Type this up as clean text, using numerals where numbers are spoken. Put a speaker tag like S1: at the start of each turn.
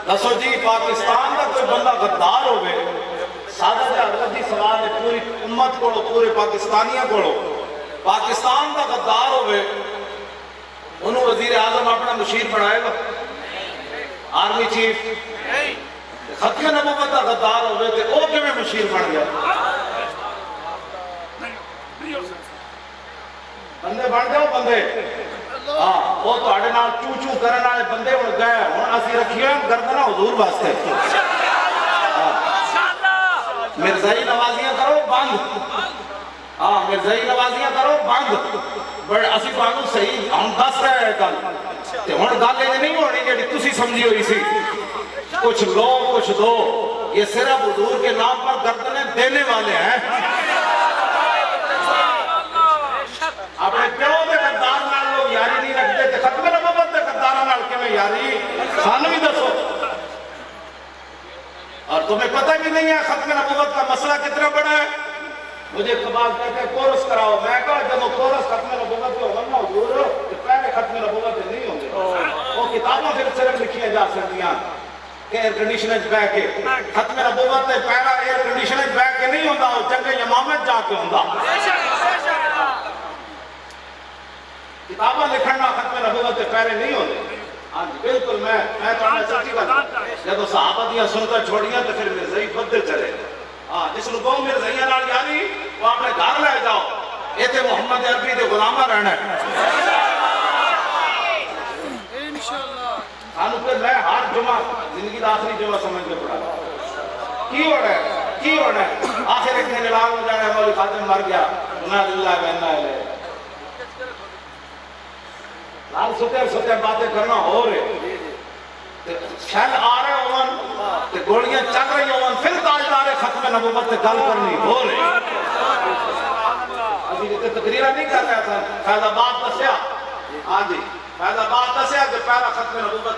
S1: दसो जी पाकिस्तान का कोई बंदा गद्दार होवे सादा हजरत जी सवाल है पूरी उम्मत को पूरे पाकिस्तानियों को पाकिस्तान का गद्दार होवे उन्होंने वजीर आजम अपना मुशीर बनाएगा आर्मी चीफ खत्म नबूवत का गद्दार होवे ते ओ किवें मुशीर बन गया बंदे बन जाओ बंदे हाँ वो तुहाडे नाल चू चू करन वाले बंदे हुण गए हुण असीं रखिए गर्दना हुजूर वास्ते मिर्जाई नवाजियां करो बंद हाँ मिर्जाई नवाजियां करो बंद बट असीं तुहानू सही हम दस रहे हैं गल ते हुण गल इह नहीं होनी जिहड़ी तुसीं समझी हुई सी कुछ लो कुछ दो ये सिर्फ हुजूर के नाम पर गर्दनें देने वाले हैं अपने प्यो के गद्दार नाल लोग यारी नहीं रखते ते खत्म नबूवत के गद्दारां नाल किवें यारी सानू भी दसो और तुम्हें पता भी नहीं है खत्म नबूवत का मसला कितना बड़ा है मुझे कबाल कहते हैं कोरस कराओ मैं कहा जब कोरस खत्म नबूवत के होगा ना हुजूर तो पहले खत्म नबूवत नहीं होंगे वो किताबों फिर सिर्फ लिखी जा सकती कि एयर कंडीशनर बह के खत्म नबूवत से पहला एयर कंडीशनर बह के नहीं होता जंगे यमामत जाके होता किताबा लिखना खत्म नबूवत से पहले नहीं होते हाँ जी बिल्कुल मैं सच्ची गल जब सहाबा दियां सुनकर छोड़ियां तो फिर मिर्जाई बदते चले हाँ जिसनों कहो मिर्जाइयां नाल यारी वो अपने घर ले जाओ इत्थे मोहम्मद अरबी दे गुलामा रहना है सानू फिर मैं हर जुमा जिंदगी का आखिरी जुमा समझ के पढ़ा की होना है आखिर एक दिन ऐलान हो जाना मौलवी खातिम मर गया इन्ना लिल्लाहि व इन्ना इलैहि लाल सुते बातें करना हो रहे शैल आ रहे होवन ते गोलियां चल रही होवन फिर ताजदार खत्म नबूवत से गल करनी हो रही अभी इतने तकरीरा नहीं कर रहा था फैजाबाद दसिया हाँ जी फैजाबाद दसिया कि पहला खत्म नबूवत